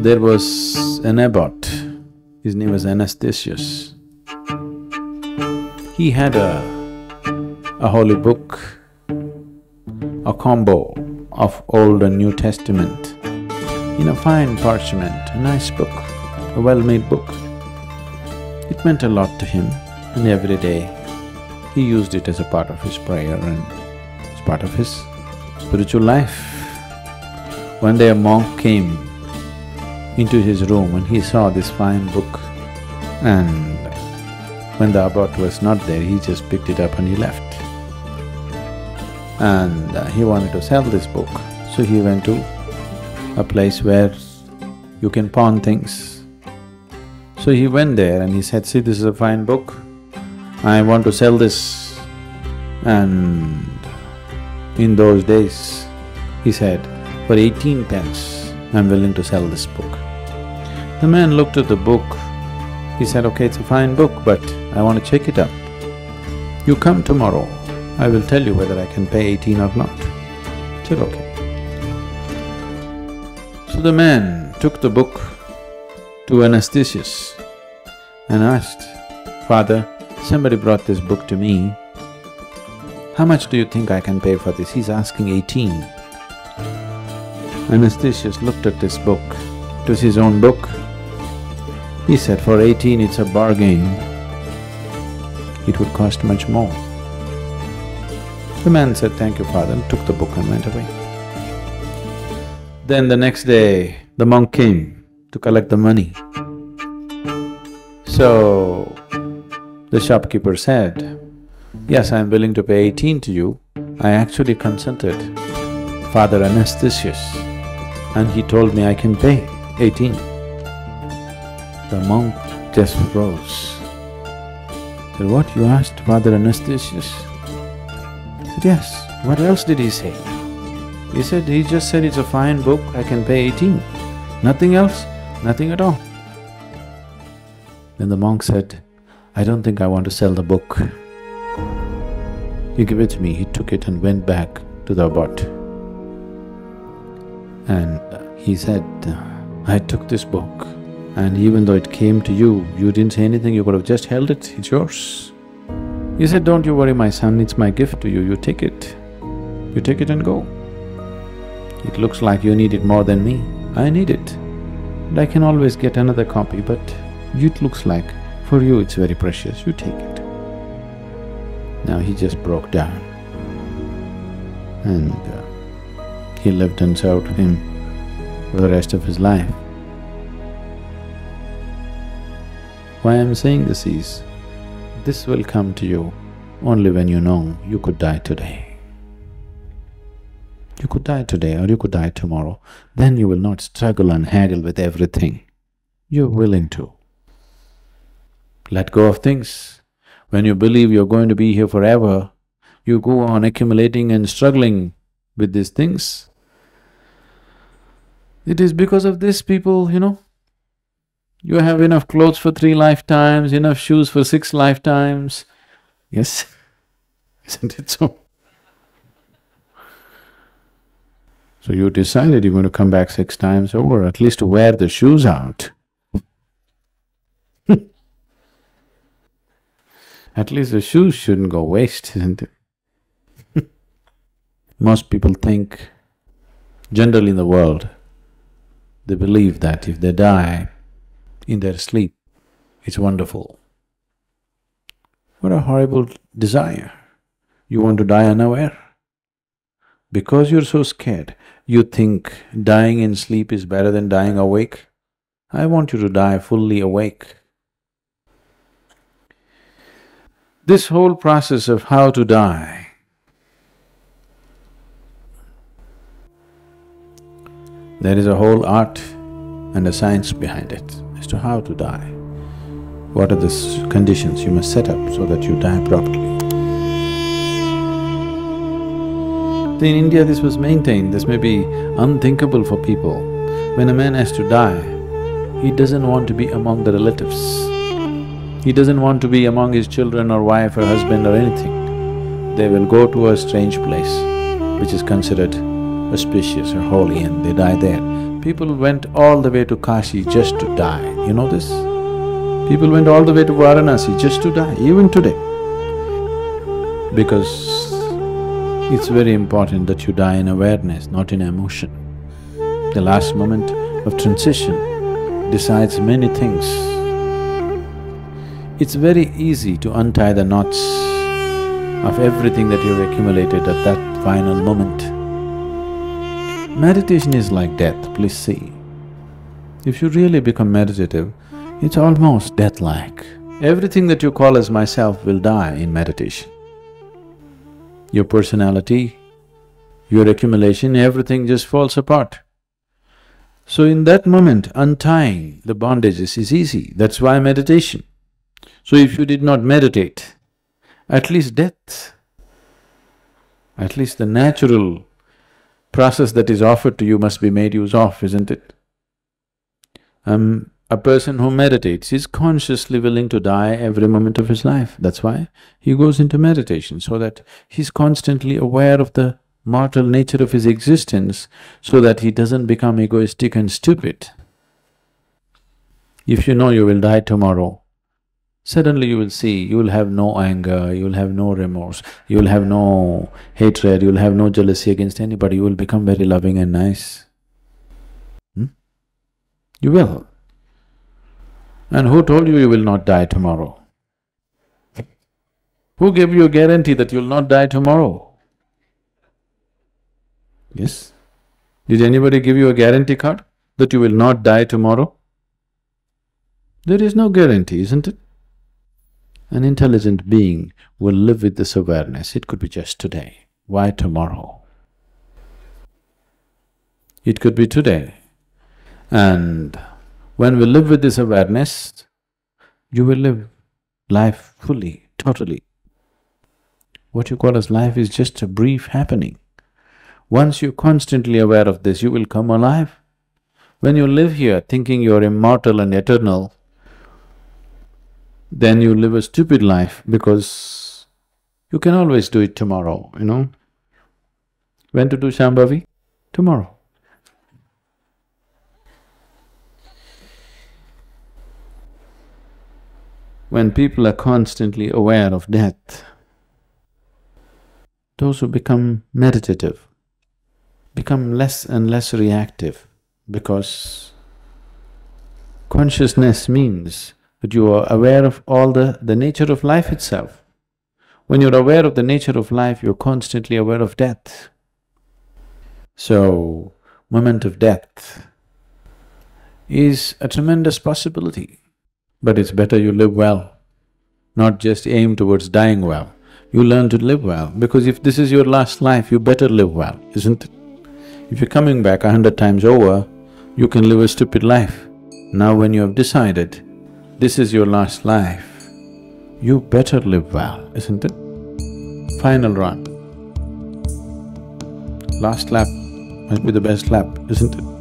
There was an abbot, his name was Anastasius. He had a holy book, a combo of Old and New Testament in a fine parchment, a nice book, a well-made book. It meant a lot to him, and every day he used it as a part of his prayer and as part of his spiritual life. One day a monk came into his room and he saw this fine book, and when the abbot was not there, he just picked it up and he left. And he wanted to sell this book, so he went to a place where you can pawn things. So he went there and he said, "See, this is a fine book, I want to sell this." And in those days, he said, "For 18 pence, I'm willing to sell this book." The man looked at the book, he said, "Okay, it's a fine book, but I want to check it up. You come tomorrow, I will tell you whether I can pay 18 or not." He said, "Okay." So the man took the book to Anastasius and asked, "Father, somebody brought this book to me. How much do you think I can pay for this?" He's asking 18. Anastasius looked at this book. It was his own book. He said, "For 18 it's a bargain. It would cost much more." The man said, "Thank you, father," and took the book and went away. Then the next day, the monk came to collect the money. So, the shopkeeper said, "Yes, I am willing to pay 18 to you. I actually consulted Father Anastasius and he told me I can pay 18. The monk just froze. Said, "What, you asked Father Anastasius?" I said, "Yes, what else did he say?" He said, "He just said it's a fine book, I can pay 18. Nothing else, nothing at all." Then the monk said, "I don't think I want to sell the book. You give it to me." He took it and went back to the abbot. And he said, "I took this book, and even though it came to you, you didn't say anything, you could have just held it, it's yours." He said, "Don't you worry, my son, it's my gift to you, you take it. You take it and go. It looks like you need it more than me. I need it. And I can always get another copy, but it looks like for you it's very precious, you take it." Now he just broke down and he lived and served him for the rest of his life. Why I'm saying this is, this will come to you only when you know you could die today. You could die today or you could die tomorrow, then you will not struggle and haggle with everything. You're willing to let go of things. When you believe you're going to be here forever, you go on accumulating and struggling with these things. It is because of this, people, you have enough clothes for 3 lifetimes, enough shoes for 6 lifetimes. Yes, isn't it so? So you decided you're going to come back 6 times over, at least to wear the shoes out. At least the shoes shouldn't go waste, isn't it? Most people think, generally in the world, they believe that if they die in their sleep, it's wonderful. What a horrible desire. You want to die unaware. Because you're so scared, you think dying in sleep is better than dying awake. I want you to die fully awake. This whole process of how to die, there is a whole art and a science behind it as to how to die. What are the conditions you must set up so that you die properly. In India this was maintained, this may be unthinkable for people. When a man has to die, he doesn't want to be among the relatives. He doesn't want to be among his children or wife or husband or anything. They will go to a strange place which is considered auspicious or holy and they die there. People went all the way to Kashi just to die, you know this? People went all the way to Varanasi just to die, even today. Because it's very important that you die in awareness, not in emotion. The last moment of transition decides many things. It's very easy to untie the knots of everything that you've accumulated at that final moment. Meditation is like death, please see. If you really become meditative, it's almost death-like. Everything that you call as myself will die in meditation. Your personality, your accumulation, everything just falls apart. So in that moment, untying the bondages is easy, that's why meditation. So if you did not meditate, at least death, at least the natural process that is offered to you must be made use of, isn't it? A person who meditates is consciously willing to die every moment of his life. That's why he goes into meditation, so that he's constantly aware of the mortal nature of his existence, so that he doesn't become egoistic and stupid. If you know you will die tomorrow, suddenly you will see, you will have no anger, you will have no remorse, you will have no hatred, you will have no jealousy against anybody, you will become very loving and nice. You will. And who told you you will not die tomorrow? Who gave you a guarantee that you will not die tomorrow? Yes? Did anybody give you a guarantee card that you will not die tomorrow? There is no guarantee, isn't it? An intelligent being will live with this awareness. It could be just today. Why tomorrow? It could be today. And when we live with this awareness, you will live life fully, totally. What you call as life is just a brief happening. Once you're constantly aware of this, you will come alive. When you live here thinking you're immortal and eternal, then you live a stupid life because you can always do it tomorrow, you know. When to do Shambhavi? Tomorrow. When people are constantly aware of death, those who become meditative become less and less reactive, because consciousness means that you are aware of all the nature of life itself. When you're aware of the nature of life, you're constantly aware of death. So, moment of death is a tremendous possibility. But it's better you live well, not just aim towards dying well. You learn to live well, because if this is your last life, you better live well, isn't it? If you're coming back 100 times over, you can live a stupid life. Now when you have decided this is your last life, you better live well, isn't it? Final run. Last lap must be the best lap, isn't it?